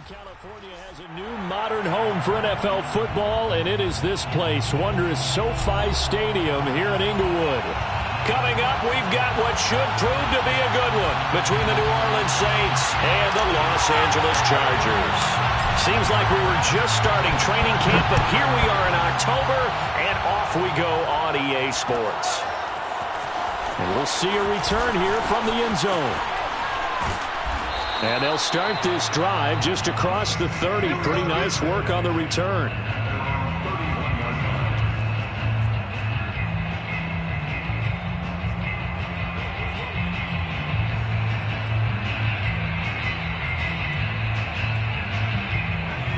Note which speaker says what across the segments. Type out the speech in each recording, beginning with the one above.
Speaker 1: California has a new modern home for NFL football, and it is this place, wondrous SoFi Stadium here in Inglewood. Coming up, we've got what should prove to be a good one between the New Orleans Saints and the Los Angeles Chargers. Seems like we were just starting training camp, but here we are in October, and off we go on EA Sports. And we'll see a return here from the end zone. And they'll start this drive just across the 30. Pretty nice work on the return.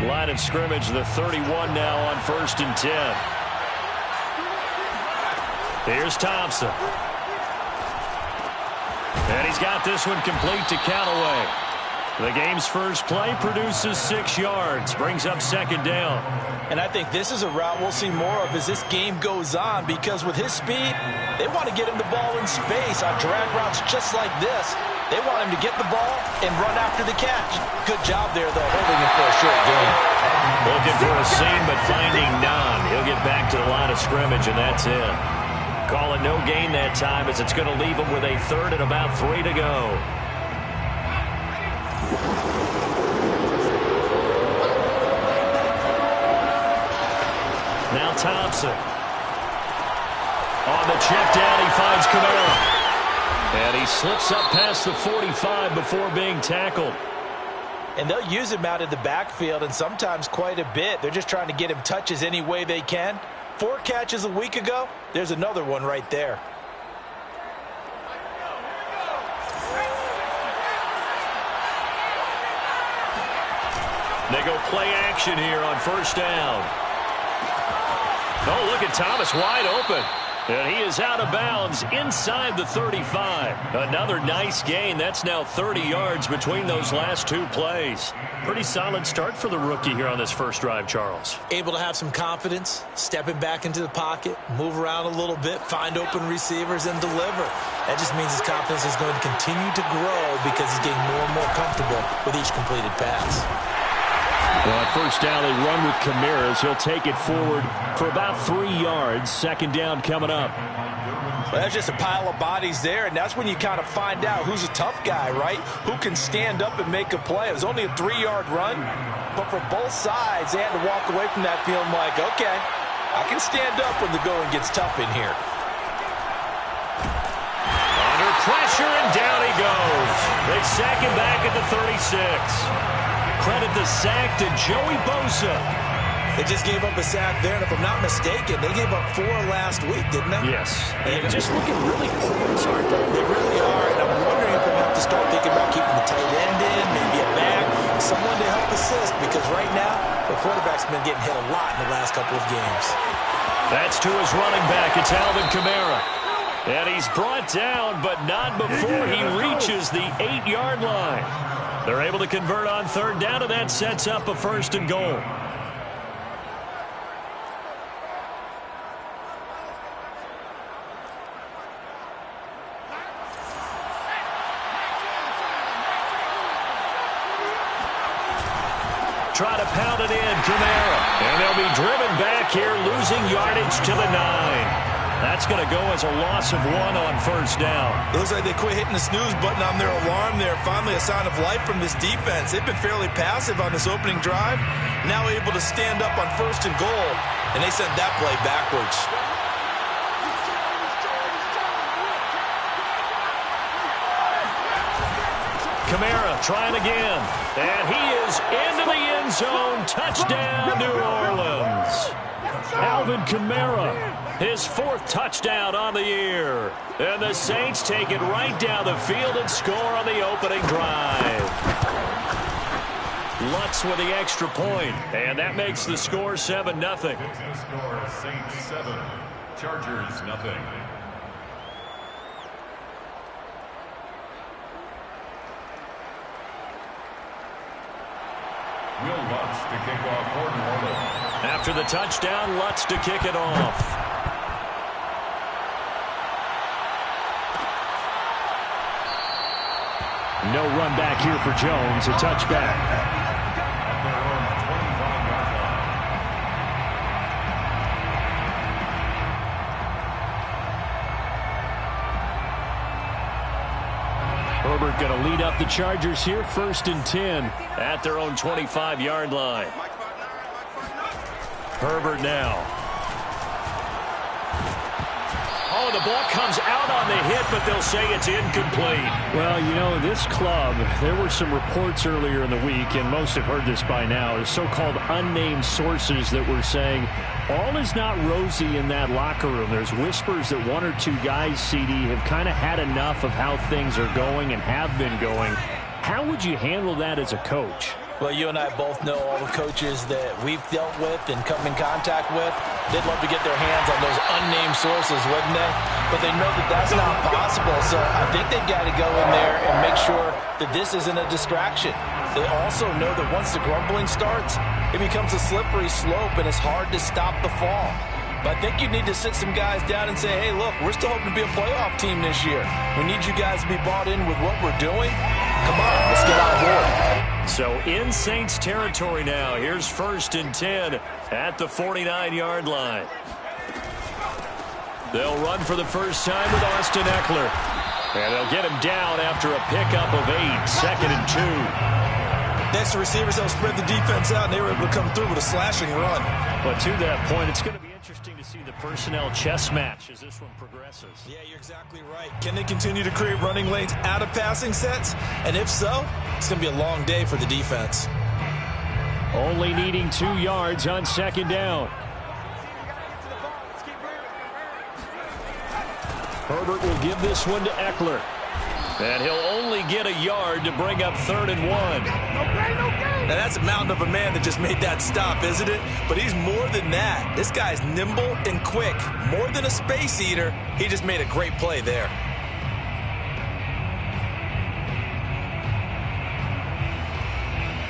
Speaker 1: Line of scrimmage, the 31 now on 1st and 10. Here's Thompson. And he's got this one complete to Callaway. The game's first play produces 6 yards, brings up 2nd down.
Speaker 2: And I think this is a route we'll see more of as this game goes on, because with his speed, they want to get him the ball in space on drag routes just like this. They want him to get the ball and run after the catch. Good job there, though, holding him for a short gain.
Speaker 1: Looking for a seam, but finding none. He'll get back to the line of scrimmage, and that's it. Call it no gain that time, as it's going to leave him with a 3rd and about 3 to go. Now Thompson. On the check down, he finds Kamara. And he slips up past the 45 before being tackled.
Speaker 2: And they'll use him out in the backfield, and sometimes quite a bit. They're just trying to get him touches any way they can. 4 catches a week ago. There's another one right there. They go play action here on 1st down. Oh, look at Thomas wide open. And he is out of bounds inside the 35. Another nice gain. That's now 30 yards between those last 2 plays. Pretty solid start for the rookie here on this first drive, Charles. Able to have some confidence, stepping back into the pocket, move around a little bit, find open receivers, and deliver. That just means his confidence is going to continue to grow because he's getting more and more comfortable with each completed pass.
Speaker 1: Well, at 1st down, they run with Kamara as he'll take it forward for about 3 yards. 2nd down coming up.
Speaker 2: Well, that's just a pile of bodies there, and that's when you kind of find out who's a tough guy, right? Who can stand up and make a play. It was only a 3-yard run, but for both sides, they had to walk away from that feeling like, okay, I can stand up when the going gets tough in here.
Speaker 1: Under pressure, and down he goes. They sack him back at the 36. Credit the sack to Joey Bosa.
Speaker 2: They just gave up a sack there, and if I'm not mistaken, they gave up 4 last week, didn't they?
Speaker 1: Yes. And just looking really poised, aren't they?
Speaker 2: They really are, and I'm wondering if they'll have to start thinking about keeping the tight end in, maybe a back, someone to help assist, because right now, the quarterback's been getting hit a lot in the last couple of games.
Speaker 1: That's to his running back. It's Alvin Kamara. And he's brought down, but not before he reaches the 8-yard line. They're able to convert on 3rd down, and that sets up a 1st and goal. Try to pound it in, Kamara. And they'll be driven back here, losing yardage to the 9. That's going to go as a loss of 1 on 1st down.
Speaker 2: It looks like they quit hitting the snooze button on their alarm there. Finally a sign of life from this defense. They've been fairly passive on this opening drive. Now able to stand up on 1st and goal. And they sent that play backwards.
Speaker 1: Kamara trying again. And he is into the end zone. Touchdown, New Orleans. Alvin Kamara, his 4th touchdown on the year. And the Saints take it right down the field and score on the opening drive. Lutz with the extra point, and that makes the score 7-0.
Speaker 3: Score Saints 7, Chargers 0. Will Lutz to kick off for New Orleans.
Speaker 1: After the touchdown, Lutz to kick it off. No run back here for Jones. A touchback. going to lead up the Chargers here, 1st and 10.
Speaker 2: At their own 25-yard line. Herbert now. Oh, the ball comes out on the hit, but they'll say it's incomplete.
Speaker 1: Well, you know, this club, there were some reports earlier in the week, and most have heard this by now, the so-called unnamed sources that were saying all is not rosy in that locker room. There's whispers that one or two guys, CD, have kind of had enough of how things are going and have been going. How would you handle that as a coach?
Speaker 4: Well, you and I both know all the coaches that we've dealt with and come in contact with. They'd love to get their hands on those unnamed sources, wouldn't they? But they know that that's not possible, so I think they've got to go in there and make sure that this isn't a distraction. They also know that once the grumbling starts, it becomes a slippery slope, and it's hard to stop the fall. But I think you need to sit some guys down and say, hey, look, we're still hoping to be a playoff team this year. We need you guys to be bought in with what we're doing. Come on, let's get on board.
Speaker 2: So in Saints territory now. Here's 1st and 10 at the 49-yard line. They'll run for the first time with Austin Eckler. And they'll get him down after a pickup of 8, 2nd and 2.
Speaker 4: Next to receivers, they'll spread the defense out, and they were able to come through with a slashing run.
Speaker 2: But to that point, it's going to be interesting to see the personnel chess match as this one progresses.
Speaker 4: Yeah, you're exactly right. Can they continue to create running lanes out of passing sets? And if so, it's going to be a long day for the defense.
Speaker 1: Only needing 2 yards on 2nd down. Herbert will give this one to Eckler.
Speaker 2: And he'll only get a yard to bring up 3rd and 1.
Speaker 4: Now, that's a mountain of a man that just made that stop, isn't it? But he's more than that. This guy's nimble and quick. More than a space eater, he just made a great play there.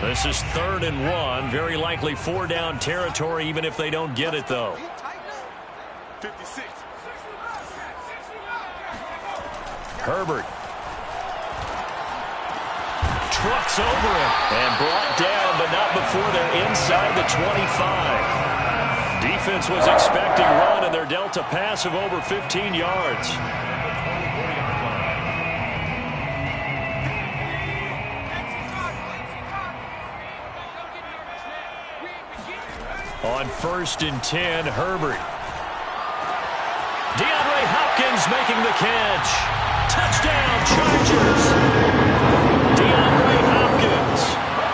Speaker 2: This is 3rd and 1. Very likely 4-down territory, even if they don't get it, though.
Speaker 3: 56.
Speaker 2: Herbert. Trucks over him and brought down, but not before they're inside the 25. Defense was expecting run, and they're dealt a pass of over 15 yards. On 1st and 10, Herbert. DeAndre Hopkins making the catch. Touchdown, Chargers. DeAndre Hopkins,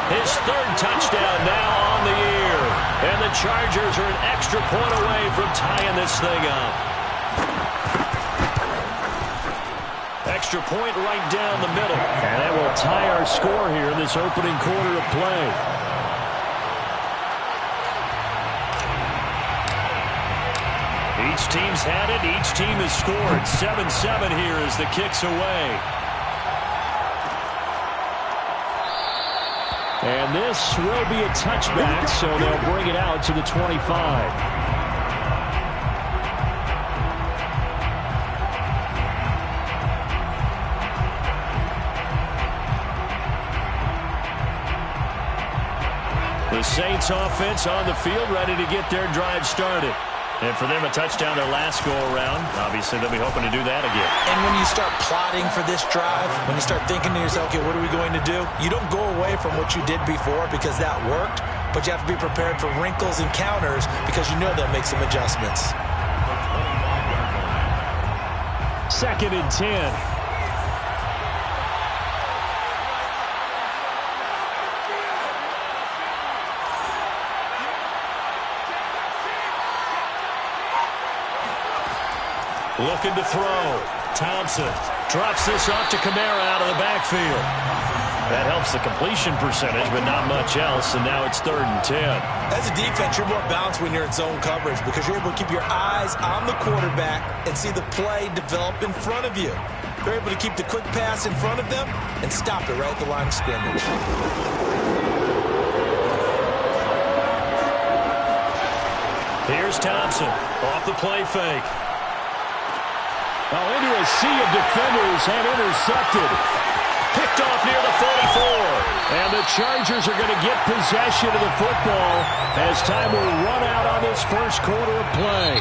Speaker 2: his 3rd touchdown now on the year. And the Chargers are an extra point away from tying this thing up. Extra point right down the middle.
Speaker 1: And that will tie our score here in this opening quarter of play.
Speaker 2: Each team's had it. Each team has scored. 7-7 here as the kick's away.
Speaker 1: And this will be a touchback, so they'll bring it out to the 25.
Speaker 2: The Saints offense on the field, ready to get their drive started. And for them, a touchdown their last go-around. Obviously, they'll be hoping to do that again.
Speaker 4: And when you start plotting for this drive, when you start thinking to yourself, okay, what are we going to do? You don't go away from what you did before because that worked, but you have to be prepared for wrinkles and counters because you know they'll make some adjustments.
Speaker 1: 2nd and 10.
Speaker 2: Looking to throw. Thompson drops this off to Kamara out of the backfield. That helps the completion percentage, but not much else, and now it's 3rd and 10.
Speaker 4: As a defense, you're more balanced when you're in zone coverage because you're able to keep your eyes on the quarterback and see the play develop in front of you. They're able to keep the quick pass in front of them and stop it right at the line of scrimmage.
Speaker 2: Here's Thompson off the play fake.
Speaker 1: Into a sea of defenders and intercepted.
Speaker 2: Picked off near the 44.
Speaker 1: And the Chargers are going to get possession of the football as time will run out on this first quarter of play.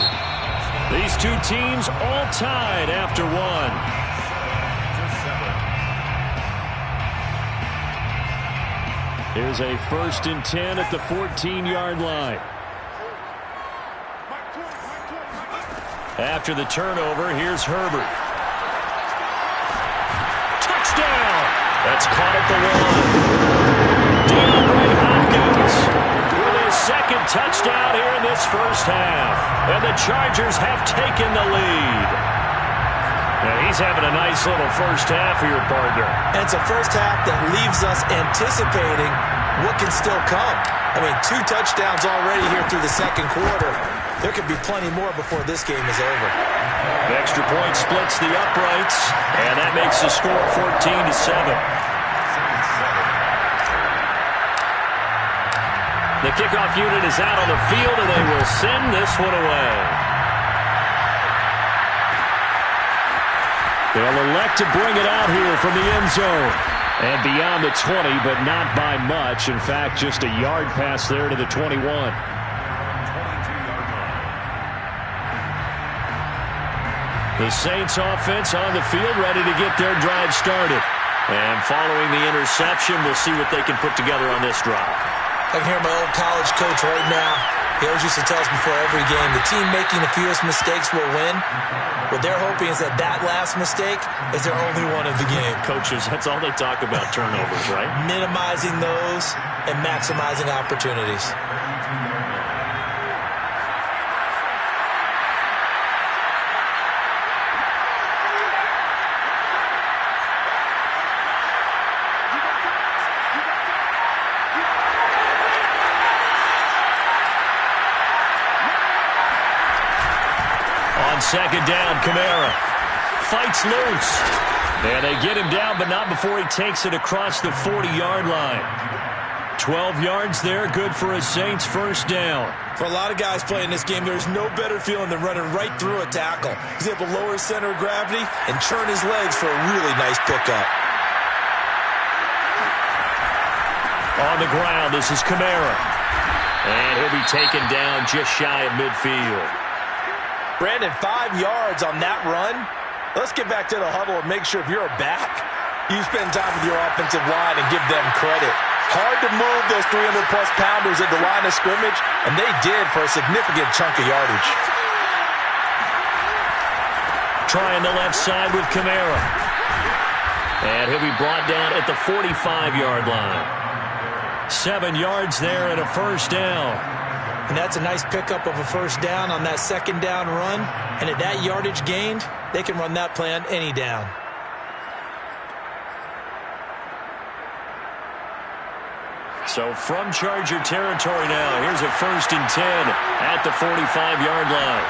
Speaker 2: These two teams all tied after one.
Speaker 1: Here's a 1st and 10 at the 14-yard line. After the turnover, here's Herbert. Touchdown! That's caught at the 1. DeAndre Hopkins with his 2nd touchdown here in this first half. And the Chargers have taken the lead. And he's having a nice little first half here, partner.
Speaker 4: And it's a first half that leaves us anticipating what can still come. I mean, 2 touchdowns already here through the 2nd quarter. There could be plenty more before this game is over.
Speaker 1: The extra point splits the uprights, and that makes the score 14-7. The kickoff unit is out on the field, and they will send this one away. They'll elect to bring it out here from the end zone. And beyond the 20, but not by much. In fact, just a yard pass there to the 21. The Saints offense on the field, ready to get their drive started. And following the interception, we'll see what they can put together on this drive.
Speaker 4: I can hear my old college coach right now. He always used to tell us before every game, the team making the fewest mistakes will win. What they're hoping is that that last mistake is their only one of the game.
Speaker 1: Coaches, that's all they talk about, turnovers, right?
Speaker 4: Minimizing those and maximizing opportunities.
Speaker 1: Second down, Kamara fights loose. And they get him down, but not before he takes it across the 40-yard line. 12 yards there, good for a Saints first down.
Speaker 4: For a lot of guys playing this game, there's no better feeling than running right through a tackle. He's able to lower his center of gravity and churn his legs for a really nice pickup.
Speaker 1: On the ground, this is Kamara. And he'll be taken down just shy of midfield.
Speaker 4: Brandon, 5 yards on that run. Let's get back to the huddle and make sure if you're a back, you spend time with your offensive line and give them credit. Hard to move those 300-plus pounders at the line of scrimmage, and they did for a significant chunk of yardage.
Speaker 1: Trying the left side with Kamara. And he'll be brought down at the 45-yard line. 7 yards there and a first down.
Speaker 4: And that's a nice pickup of a first down on that second down run. And at that yardage gained, they can run that play on any down.
Speaker 1: So from Charger territory now, here's a 1st and 10 at the 45-yard line.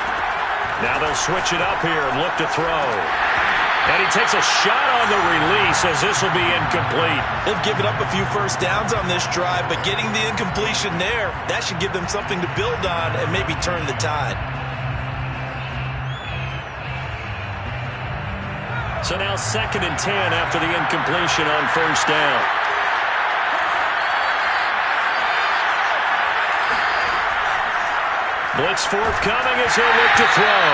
Speaker 1: Now they'll switch it up here and look to throw. And he takes a shot on the release as this will be incomplete.
Speaker 4: They've given up a few first downs on this drive, but getting the incompletion there, that should give them something to build on and maybe turn the tide.
Speaker 1: So now 2nd and 10 after the incompletion on first down. Blitz forthcoming as he'll look to throw.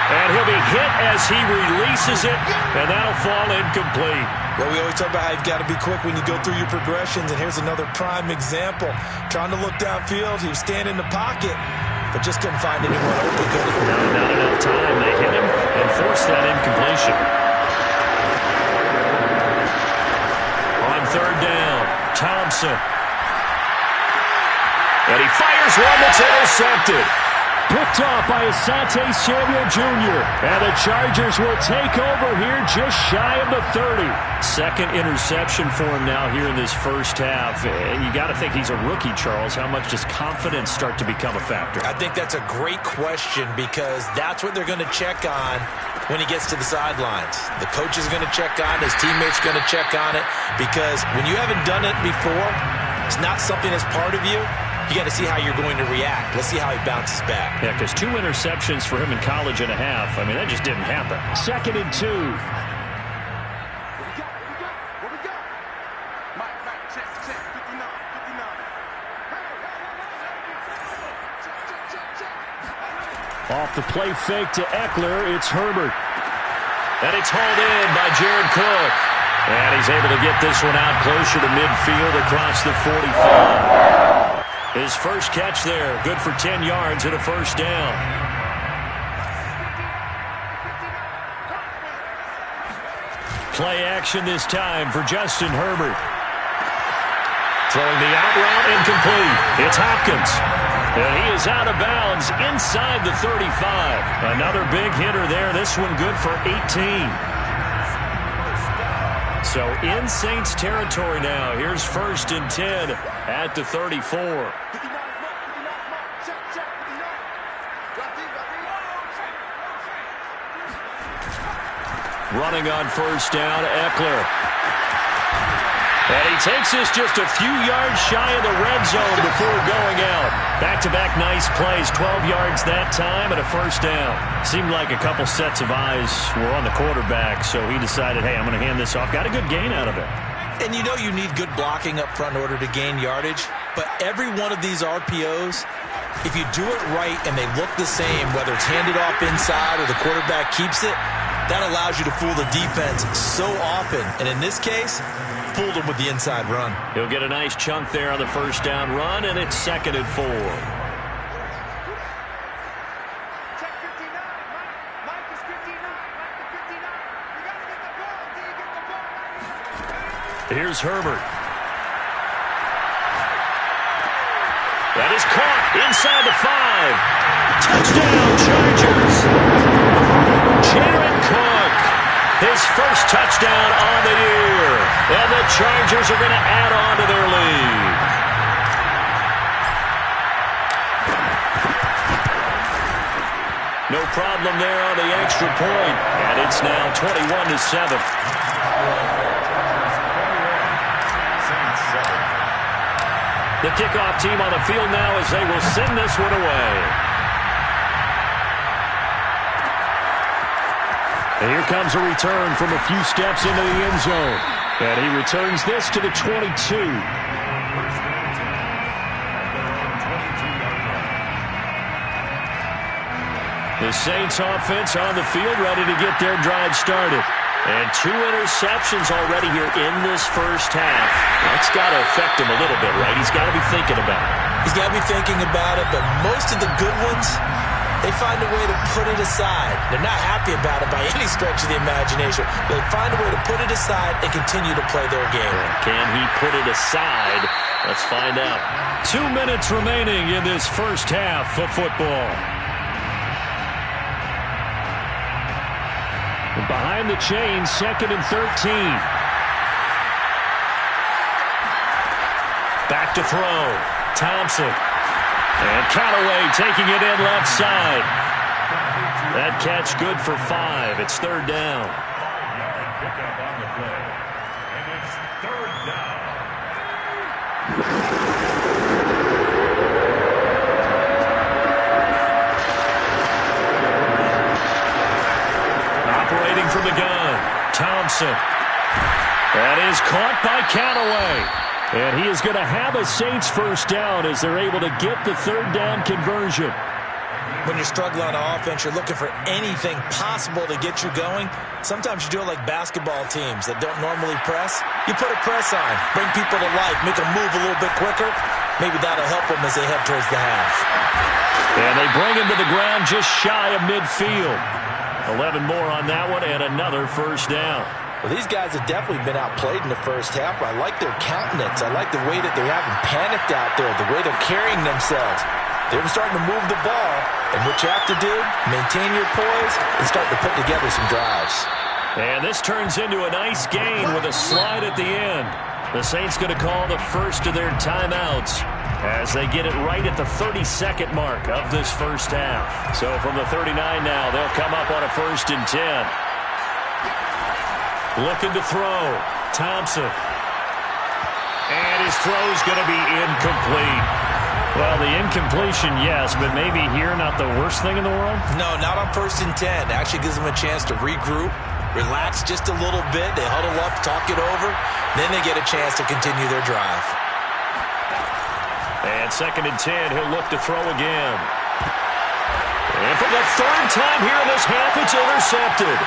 Speaker 1: And he'll be hit as he releases it, and that'll fall incomplete.
Speaker 4: Well, we always talk about how you've got to be quick when you go through your progressions, and here's another prime example. Trying to look downfield, he was standing in the pocket, but just couldn't find anyone open.
Speaker 1: No, not enough time. They hit him and forced that incompletion. On third down, Thompson. And he fires one that's intercepted. Picked off by Asante Samuel Jr. And the Chargers will take over here just shy of the 30. 2nd interception for him now here in this first half. You got to think he's a rookie, Charles. How much does confidence start to become a factor?
Speaker 4: I think that's a great question because that's what they're going to check on when he gets to the sidelines. The coach is going to check on it. His teammates are going to check on it because when you haven't done it before, it's not something that's part of you. You got to see how you're going to react. Let's see how he bounces back.
Speaker 1: Yeah, because 2 interceptions for him in college and a half. I mean, that just didn't happen. 2nd and 2.
Speaker 3: What we got? Mike, check, 59.
Speaker 1: Off the play fake to Eckler, it's Herbert. And it's hauled in by Jared Cook.
Speaker 2: And he's able to get this one out closer to midfield across the 45. His first catch there, good for 10 yards and a first down. Play action this time for Justin Herbert. Throwing the out route, incomplete. It's Hopkins. And he is out of bounds inside the 35. Another big hitter there. This one good for 18. So in Saints territory now. Here's 1st and 10 at the 34. Running on 1st down, Eckler. And he takes this just a few yards shy of the red zone before going out. Back-to-back nice plays, 12 yards that time and a first down. Seemed like a couple sets of eyes were on the quarterback, so he decided, hey, I'm going to hand this off. Got a good gain out of it.
Speaker 4: And you know you need good blocking up front in order to gain yardage, but every one of these RPOs, if you do it right and they look the same, whether it's handed off inside or the quarterback keeps it, that allows you to fool the defense so often. And in this case, fooled him with the inside run.
Speaker 2: He'll get a nice chunk there on the first down run, and it's 2nd and 4.
Speaker 3: Check 59. Mike is 59. Mike is 59. You got to get the ball. Do you get the ball?
Speaker 2: Here's Herbert. That is caught inside the 5. Touchdown, Chargers. Jared Cook, his first touchdown on the year. And the Chargers are going to add on to their lead. No problem there on the extra point. And it's now 21-7. The kickoff team on the field now as they will send this one away. And here comes a return from a few steps into the end zone. And he returns this to the 22. The Saints offense on the field ready to get their drive started. And 2 interceptions already here in this first half. That's got to affect him a little bit, right? He's got to be thinking about it.
Speaker 4: He's got to be thinking about it, but most of the good ones, they find a way to put it aside. They're not happy about it by any stretch of the imagination. They find a way to put it aside and continue to play their game.
Speaker 2: Can he put it aside? Let's find out. 2 minutes remaining in this first half of football. Behind the chains, 2nd and 13. Back to throw. Thompson. And Callaway taking it in left side. That catch good for 5. It's 3rd down.
Speaker 1: Pickup on the play. And it's 3rd down.
Speaker 2: Operating from the gun. Thompson. That is caught by Callaway. And he is going to have a Saints first down as they're able to get the 3rd down conversion.
Speaker 4: When you're struggling on offense, you're looking for anything possible to get you going. Sometimes you do it like basketball teams that don't normally press. You put a press on, bring people to life, make them move a little bit quicker. Maybe that'll help them as they head towards the half.
Speaker 2: And they bring him to the ground just shy of midfield. 11 more on that one and another first down.
Speaker 4: Well, these guys have definitely been outplayed in the first half. I like their countenance. I like the way that they haven't panicked out there, the way they're carrying themselves. They're starting to move the ball, and what you have to do, maintain your poise and start to put together some drives.
Speaker 2: And this turns into a nice gain with a slide at the end. The Saints going to call the first of their timeouts as they get it right at the 32nd mark of this first half. So from the 39 now, they'll come up on a 1st and 10. Looking to throw. Thompson. And his throw's going to be incomplete. Well, the incompletion, yes, but maybe here not the worst thing in the world?
Speaker 4: No, not on 1st and 10. Actually gives them a chance to regroup, relax just a little bit. They huddle up, talk it over. Then they get a chance to continue their drive.
Speaker 2: And 2nd and 10, he'll look to throw again. And for the third time here in this half, it's intercepted.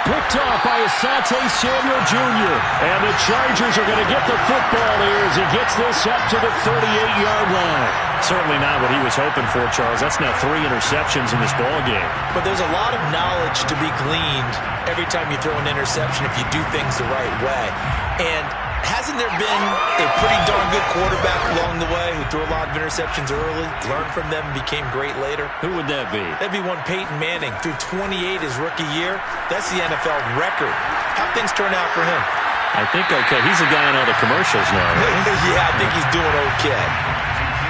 Speaker 1: Picked off by Asante Samuel Jr. And the Chargers are going to get the football here as he gets this up to the 38-yard line.
Speaker 2: Certainly not what he was hoping for, Charles. That's now 3 interceptions in this ball game.
Speaker 4: But there's a lot of knowledge to be gleaned every time you throw an interception if you do things the right way. And hasn't there been a pretty darn good quarterback along the way who threw a lot of interceptions early, learned from them, and became great later?
Speaker 2: Who would that be?
Speaker 4: That'd be one Peyton Manning. Threw 28 his rookie year. That's the NFL record. How'd things turn out for him?
Speaker 2: I think okay. He's the guy in all the commercials now. Right?
Speaker 4: Yeah, I think he's doing okay.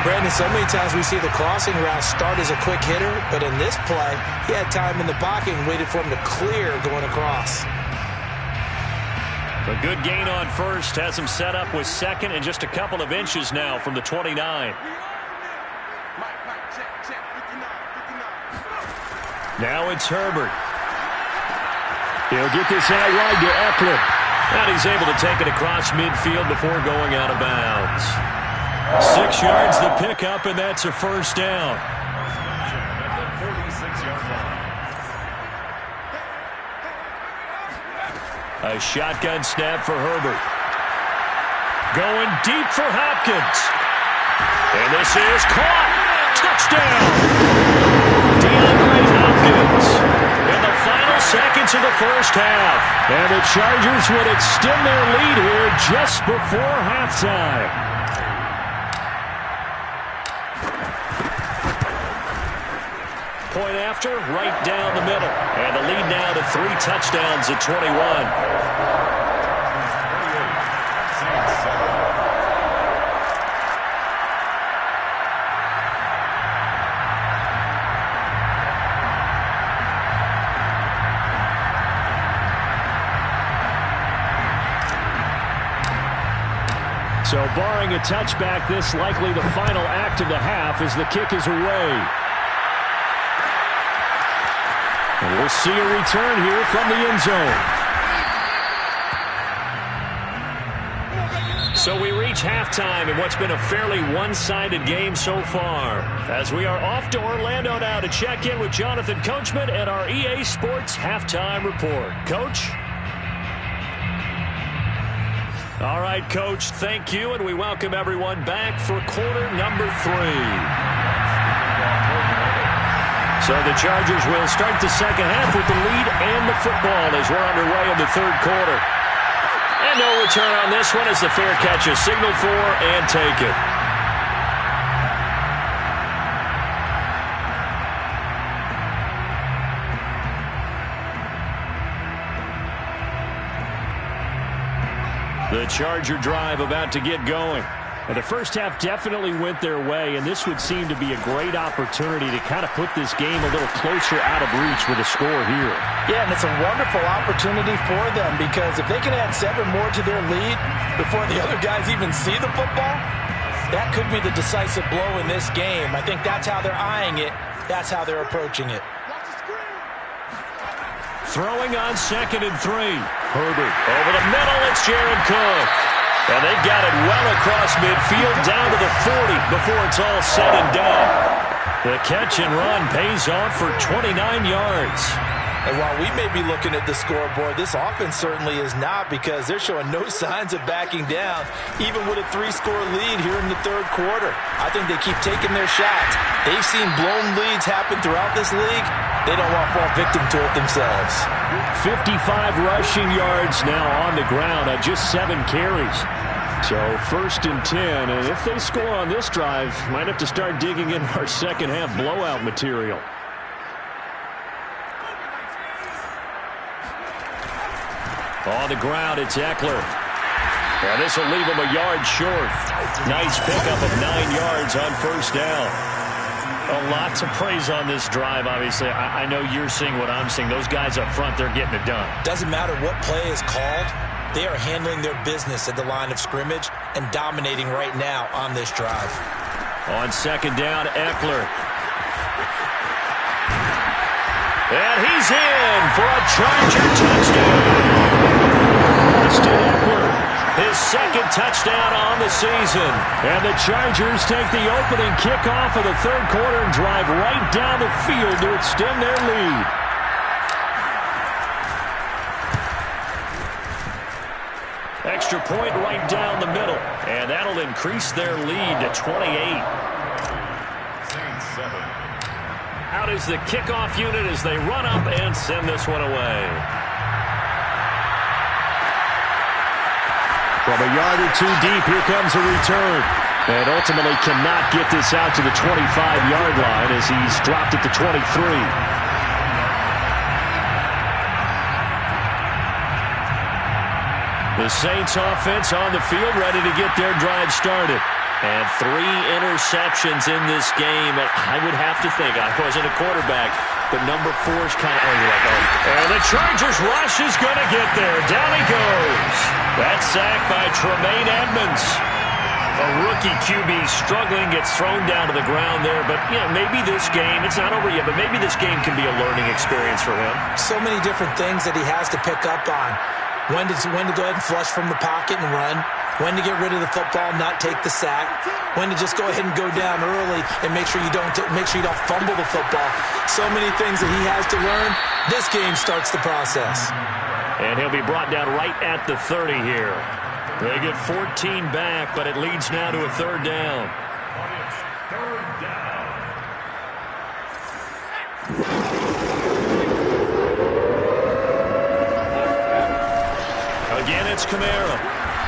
Speaker 4: Brandon, so many times we see the crossing route start as a quick hitter, but in this play, he had time in the pocket and waited for him to clear going across.
Speaker 2: A good gain on first has him set up with second and just a couple of inches now from the 29. Now it's Herbert.
Speaker 1: He'll get this out wide to Eckler.
Speaker 2: And he's able to take it across midfield before going out of bounds. 6 yards the pickup, and that's a first down. A shotgun snap for Herbert. Going deep for Hopkins. And this is caught. Touchdown. DeAndre Hopkins in the final seconds of the first half.
Speaker 1: And the Chargers would extend their lead here just before halftime.
Speaker 2: Point after, right down the middle. And the lead now to 3 touchdowns at 21.
Speaker 1: So barring a touchback, this likely the final act of the half as the kick is away. And we'll see a return here from the end zone.
Speaker 2: So we reach halftime in what's been a fairly one-sided game so far. As we are off to Orlando now to check in with Jonathan Coachman and our EA Sports Halftime Report. Coach? All right, Coach, thank you, and we welcome everyone back for quarter number 3. So the Chargers will start the second half with the lead and the football as we're underway in the third quarter. And no return on this one as the fair catch is signaled for and taken. The Charger drive about to get going.
Speaker 1: Well, the first half definitely went their way, and this would seem to be a great opportunity to kind of put this game a little closer out of reach with a score here.
Speaker 4: Yeah, and it's a wonderful opportunity for them because if they can add 7 more to their lead before the other guys even see the football, that could be the decisive blow in this game. I think that's how they're eyeing it. That's how they're approaching it.
Speaker 2: Throwing on 2nd and 3. Herbert over the middle. It's Jared Cook. And they've got it well across midfield down to the 40 before it's all said and done. The catch and run pays off for 29 yards.
Speaker 4: And while we may be looking at the scoreboard, this offense certainly is not because they're showing no signs of backing down, even with a 3-score lead here in the third quarter. I think they keep taking their shots. They've seen blown leads happen throughout this league. They don't want to fall victim to it themselves.
Speaker 1: 55 rushing yards now on the ground on just 7 carries. So 1st and 10, and if they score on this drive, might have to start digging in our second half blowout material.
Speaker 2: On the ground, it's Eckler. And this will leave him a yard short. Nice pickup of 9 yards on first down. A lot to praise on this drive, obviously. I know you're seeing what I'm seeing. Those guys up front, they're getting it done.
Speaker 4: Doesn't matter what play is called. They are handling their business at the line of scrimmage and dominating right now on this drive.
Speaker 2: On 2nd down, Eckler. And he's in for a Charger touchdown.
Speaker 1: Austin Eckler His second touchdown on the season. And the Chargers take the opening kickoff of the third quarter and drive right down the field to extend their lead. Extra point right down the middle. And that'll increase their lead to 28. Out is the kickoff unit as they run up and send this one away. From a yard or two deep, here comes a return. And ultimately cannot get this out to the 25-yard line as he's dropped it to 23. The Saints offense on the field ready to get their drive started. And 3 interceptions in this game. And I would have to think, I wasn't a quarterback, but number 4 is kind of like, oh. And the Chargers rush is going to get there. Down he goes. That sack by Tremaine Edmonds. A rookie QB struggling, gets thrown down to the ground there. But, you know, maybe this game, it's not over yet, but maybe this game can be a learning experience for him.
Speaker 4: So many different things that he has to pick up on. When to go ahead and flush from the pocket and run. When to get rid of the football, not take the sack. When to just go ahead and go down early and make sure you don't fumble the football. So many things that he has to learn. This game starts the process.
Speaker 1: And he'll be brought down right at the 30 here. They get 14 back, but it leads now to a third down. Again, it's Kamara.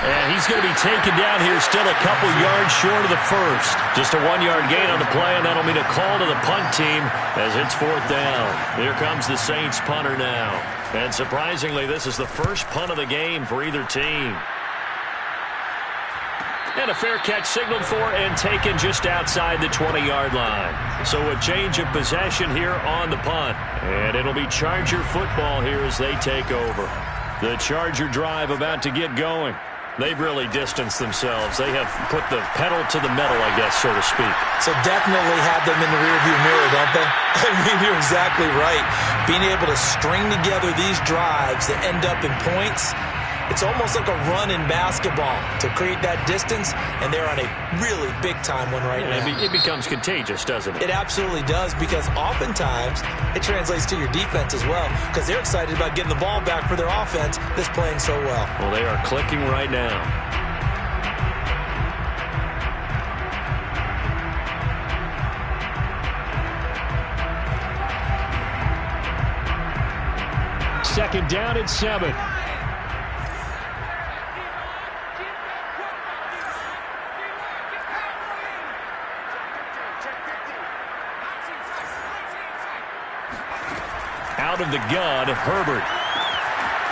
Speaker 1: And he's going to be taken down here still a couple yards short of the first. Just a 1-yard gain on the play, and that'll mean a call to the punt team as it's fourth down. Here comes the Saints punter now. And surprisingly, this is the first punt of the game for either team. And a fair catch signaled for and taken just outside the 20-yard line. So a change of possession here on the punt. And it'll be Charger football here as they take over. The Charger drive about to get going. They've really distanced themselves. They have put the pedal to the metal, I guess, so to speak.
Speaker 4: So definitely have them in the rearview mirror, don't they? I mean, you're exactly right. Being able to string together these drives that end up in points, it's almost like a run in basketball to create that distance, and they're on a really big-time one right now.
Speaker 1: It becomes contagious, doesn't it?
Speaker 4: It absolutely does, because oftentimes it translates to your defense as well, because they're excited about getting the ball back for their offense that's playing so well.
Speaker 1: Well, they are clicking right now. Second down at 7. Out of the gun, Herbert.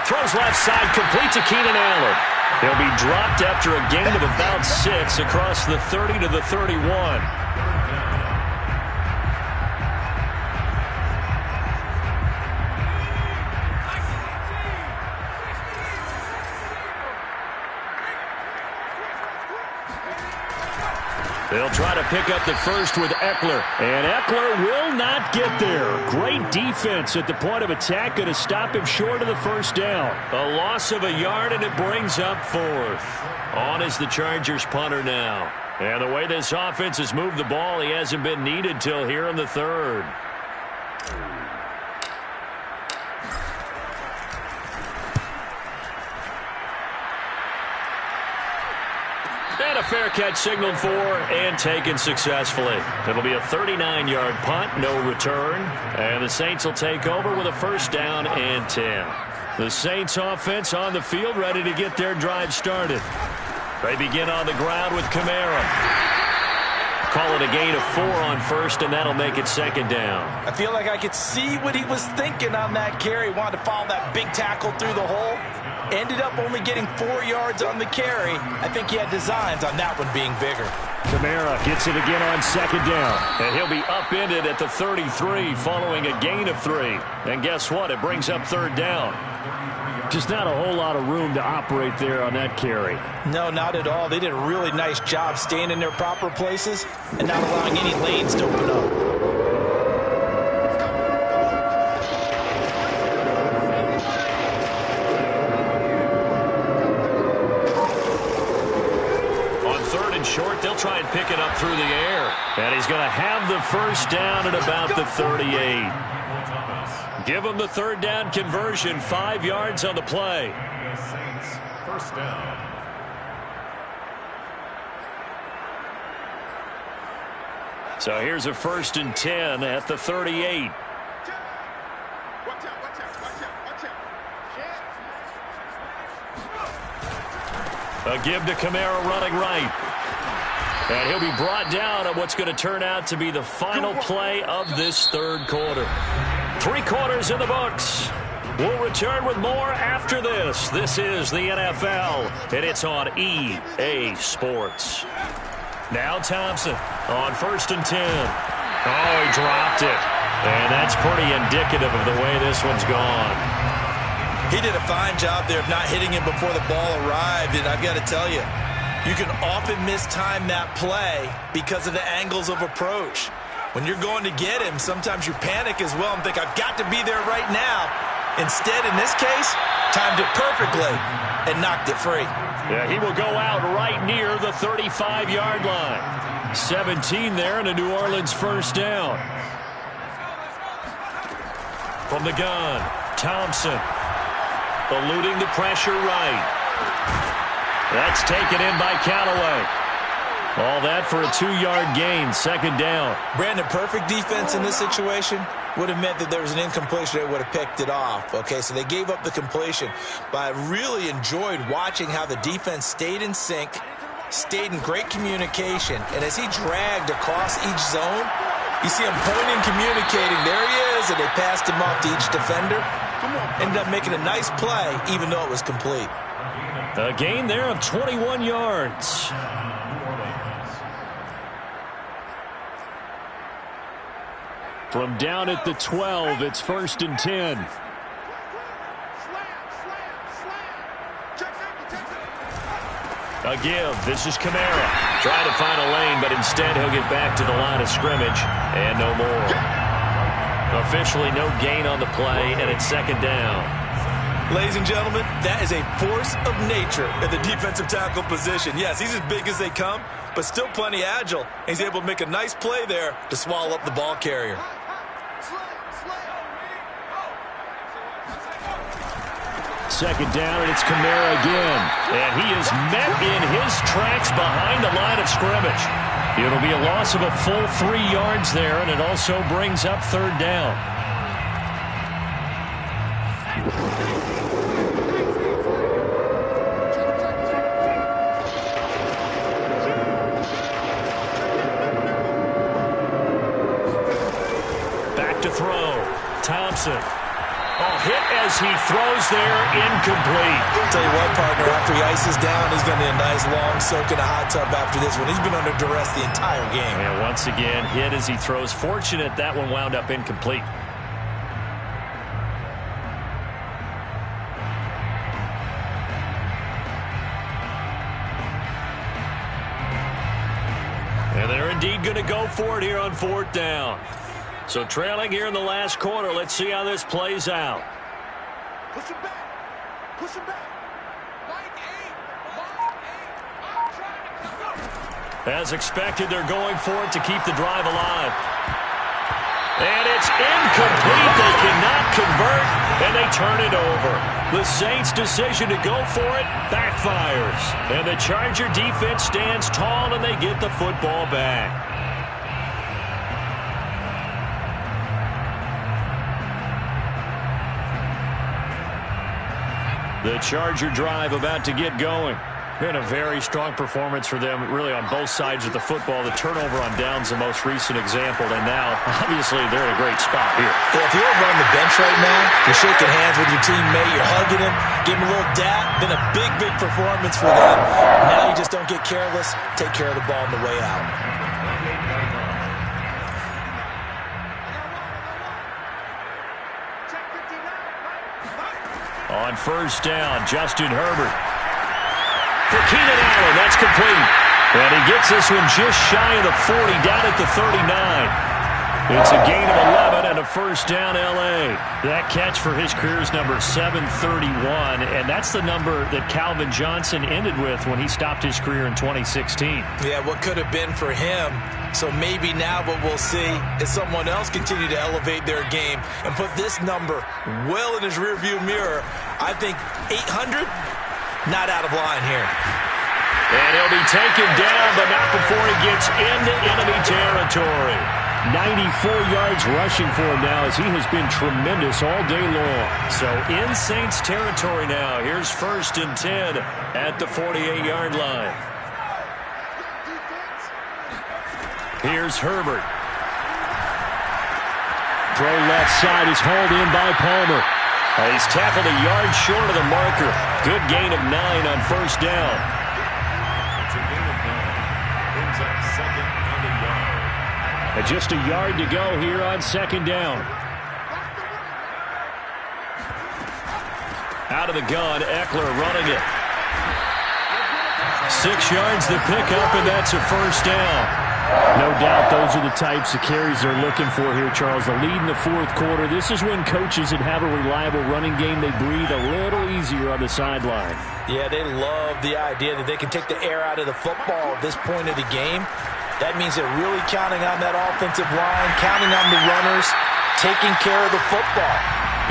Speaker 1: Throws left side, complete to Keenan Allen. He'll be dropped after a gain of about 6 across the 30 to the 31. They'll try to pick up the first with Eckler. And Eckler will not get there. Great defense at the point of attack. Going to stop him short of the first down. A loss of a yard, and it brings up 4th. On is the Chargers punter now. And the way this offense has moved the ball, he hasn't been needed till here in the 3rd. And a fair catch signaled for and taken successfully. It'll be a 39-yard punt, no return. And the Saints will take over with a first down and 10. The Saints offense on the field ready to get their drive started. They begin on the ground with Kamara. Call it a gain of 4 on first, and that'll make it second down.
Speaker 4: I feel like I could see what he was thinking on that carry. Wanted to follow that big tackle through the hole. Ended up only getting 4 yards on the carry. I think he had designs on that one being bigger.
Speaker 1: Kamara gets it again on second down. And he'll be upended at the 33 following a gain of 3. And guess what? It brings up third down. Just not a whole lot of room to operate there on that carry.
Speaker 4: No, not at all. They did a really nice job staying in their proper places and not allowing any lanes to open up.
Speaker 2: short. They'll try and pick it up through the air. And he's going to have the first down at about the 38. Give him the third down conversion. 5 yards on the play.
Speaker 5: Saints, first down.
Speaker 2: So here's a 1st and 10 at the 38.
Speaker 3: Watch out, watch out, watch out, watch out.
Speaker 2: A give to Kamara running right. And he'll be brought down on what's going to turn out to be the final play of this third quarter. 3 quarters in the books. We'll return with more after this. This is the NFL, and it's on EA Sports. Now Thompson on 1st and 10. Oh, he dropped it. And that's pretty indicative of the way this one's gone.
Speaker 4: He did a fine job there of not hitting him before the ball arrived, and I've got to tell you, you can often mistime that play because of the angles of approach. When you're going to get him, sometimes you panic as well and think, I've got to be there right now. Instead, in this case, timed it perfectly and knocked it free.
Speaker 2: Yeah, he will go out right near the 35-yard line. 17 there and a New Orleans first down. From the gun, Thompson. Eluding the pressure right. That's taken in by Callaway. All that for a 2-yard gain, 2nd down.
Speaker 4: Brandon, perfect defense in this situation would have meant that there was an incompletion. They would have picked it off. Okay, so they gave up the completion. But I really enjoyed watching how the defense stayed in sync, stayed in great communication. And as he dragged across each zone, you see him pointing, communicating. There he is, and they passed him off to each defender. Ended up making a nice play, even though it was complete.
Speaker 2: A gain there of 21 yards. From down at the 12, it's 1st and 10. A give. This is Kamara. Trying to find a lane, but instead he'll get back to the line of scrimmage. And no more. Officially no gain on the play, and it's 2nd down.
Speaker 4: Ladies and gentlemen, that is a force of nature in the defensive tackle position. Yes, he's as big as they come, but still plenty agile. He's able to make a nice play there to swallow up the ball carrier.
Speaker 2: 2nd down, and it's Kamara again. And he is met in his tracks behind the line of scrimmage. It'll be a loss of a full 3 yards there, and it also brings up 3rd down. Back to throw. Thompson. Oh, hit as he throws there, incomplete.
Speaker 4: Tell you what, partner, after he ices down, he's going to need a nice long soak in a hot tub after this one. He's been under duress the entire game.
Speaker 2: And once again, hit as he throws. Fortunate that one wound up incomplete. And they're indeed going to go for it here on 4th down. So trailing here in the last quarter. Let's see how this plays out.
Speaker 3: Push him back. Push him back.
Speaker 2: As expected, they're going for it to keep the drive alive. And it's incomplete. They cannot convert, and they turn it over. The Saints' decision to go for it backfires. And the Charger defense stands tall, and they get the football back. The Charger drive about to get going. Been a very strong performance for them, really on both sides of the football. The turnover on downs, the most recent example, and now, obviously, they're in a great spot here.
Speaker 4: Yeah, if you're over on the bench right now, you're shaking hands with your teammate, you're hugging him, give him a little dap. Been a big, big performance for them. Now you just don't get careless. Take care of the ball on the way out.
Speaker 2: On 1st down, Justin Herbert. For Keenan Allen, that's complete. And he gets this one just shy of the 40, down at the 39. It's a gain of 11
Speaker 1: And a first down, L.A. That catch for his career is number 731, and that's the number that Calvin Johnson ended with when he stopped his career in 2016.
Speaker 4: Yeah, what could have been for him. So maybe now what we'll see is someone else continue to elevate their game and put this number well in his rearview mirror. I think 800, not out of line here.
Speaker 1: And he'll be taken down, but not before he gets into enemy territory. 94 yards rushing for him now as he has been tremendous all day long. So in Saints territory now. Here's 1st and 10 at the 48-yard line. Here's Herbert. Throw left side is hauled in by Palmer. He's tackled a yard short of the marker. Good gain of 9 on first down.
Speaker 5: It's a gain of 9. Brings up 2nd and a yard.
Speaker 1: And just a yard to go here on 2nd down. Out of the gun, Eckler running it. 6 yards to pick up, and that's a first down. No doubt those are the types of carries they're looking for here, Charles. The lead in the 4th quarter. This is when coaches that have a reliable running game, they breathe a little easier on the sideline.
Speaker 4: Yeah, they love the idea that they can take the air out of the football at this point of the game. That means they're really counting on that offensive line, counting on the runners, taking care of the football.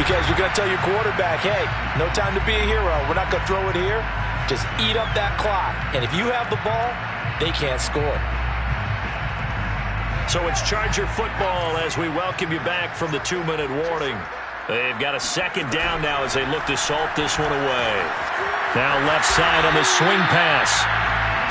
Speaker 4: Because you're going to tell your quarterback, hey, no time to be a hero. We're not going to throw it here. Just eat up that clock. And if you have the ball, they can't score.
Speaker 1: So it's Charger football as we welcome you back from the 2-minute warning. They've got a 2nd down now as they look to salt this one away. Now left side on the swing pass.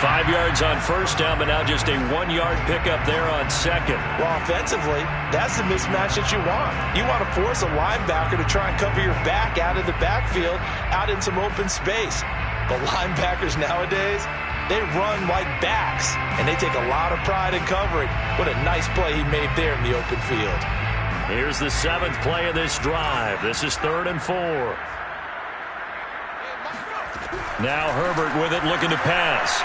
Speaker 1: 5 yards on first down, but now just a 1-yard pickup there on 2nd.
Speaker 4: Well, offensively, that's the mismatch that you want. You want to force a linebacker to try and cover your back out of the backfield, out in some open space. But linebackers nowadays, they run like backs, and they take a lot of pride in covering. What a nice play he made there in the open field.
Speaker 1: Here's the 7th play of this drive. This is 3rd and 4. Now Herbert with it, looking to pass.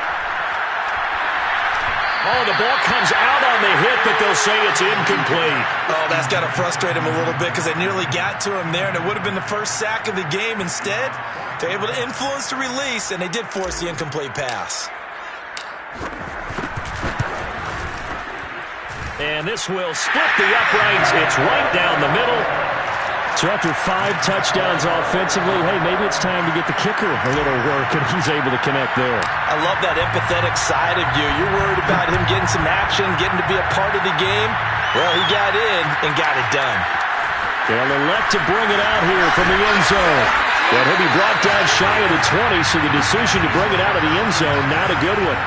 Speaker 1: Oh, the ball comes out on the hit, but they'll say it's incomplete.
Speaker 4: Oh, that's got to frustrate him a little bit because they nearly got to him there, and it would have been the first sack of the game. Instead, they're able to influence the release, and they did force the incomplete pass.
Speaker 1: And this will split the uprights. It's right down the middle. So after 5 touchdowns offensively, hey, maybe it's time to get the kicker a little work, and he's able to connect there.
Speaker 4: I love that empathetic side of you. You're worried about him getting some action, getting to be a part of the game. Well, he got in and got it done.
Speaker 1: They'll elect to bring it out here from the end zone. But he'll be brought down shy of the 20, so the decision to bring it out of the end zone, not a good one.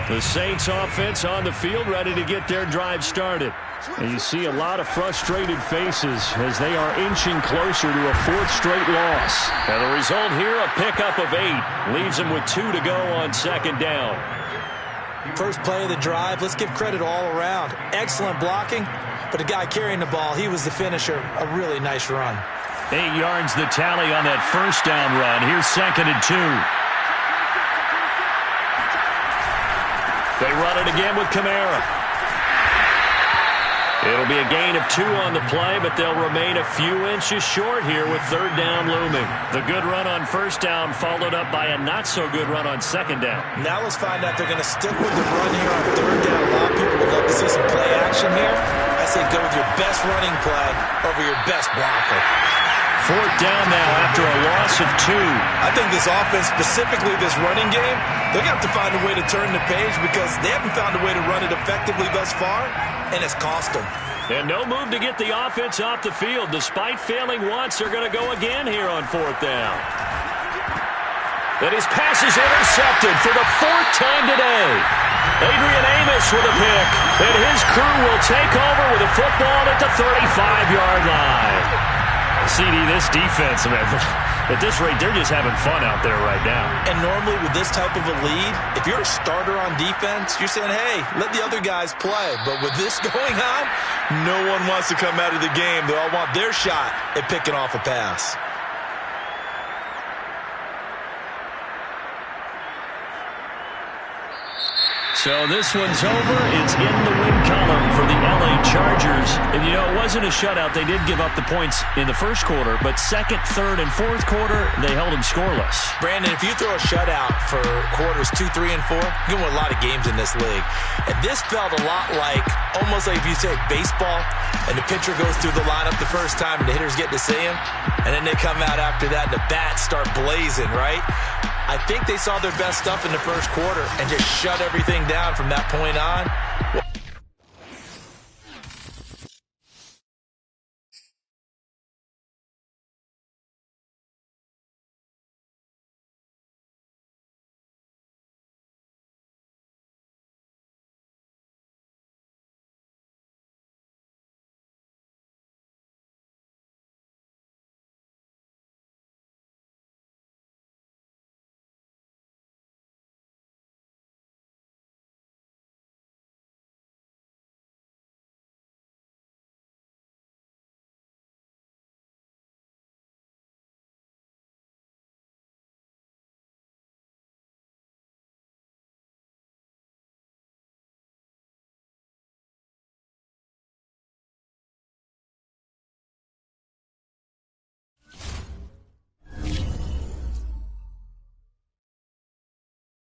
Speaker 1: The Saints offense on the field, ready to get their drive started. And you see a lot of frustrated faces as they are inching closer to a 4th straight loss. And the result here, a pickup of 8. Leaves them with 2 to go on 2nd down.
Speaker 4: First play of the drive, let's give credit all around. Excellent blocking, but the guy carrying the ball, he was the finisher. A really nice run.
Speaker 1: 8 yards the tally on that first down run. Here's 2nd and 2. They run it again with Kamara. It'll be a gain of 2 on the play, but they'll remain a few inches short here with 3rd down looming. The good run on first down followed up by a not-so-good run on 2nd down.
Speaker 4: Now let's find out they're going to stick with the run here on 3rd down. A lot of people would love to see some play action here. I say go with your best running play over your best blocker.
Speaker 1: 4th down now after a loss of 2.
Speaker 4: I think this offense, specifically this running game, they're going to have to find a way to turn the page because they haven't found a way to run it effectively thus far, and it's cost them.
Speaker 1: And no move to get the offense off the field. Despite failing once, they're going to go again here on 4th down. And his pass is intercepted for the 4th time today. Adrian Amos with a pick, and his crew will take over with a football at the 35-yard line.
Speaker 2: CD, this defense, man, at this rate, they're just having fun out there right now.
Speaker 4: And normally with this type of a lead, if you're a starter on defense, you're saying, hey, let the other guys play. But with this going on, no one wants to come out of the game. They all want their shot at picking off a pass.
Speaker 2: So this one's over. It's in the win column for the LA Chargers. And, you know, it wasn't a shutout. They did give up the points in the first quarter, but second, third, and fourth quarter, they held them scoreless.
Speaker 4: Brandon, if you throw a shutout for quarters 2, 3, and 4, you can win a lot of games in this league. And this felt a lot like, almost like if you say baseball, and the pitcher goes through the lineup the first time, and the hitters get to see him, and then they come out after that, and the bats start blazing, right? I think they saw their best stuff in the first quarter and just shut everything down from that point on.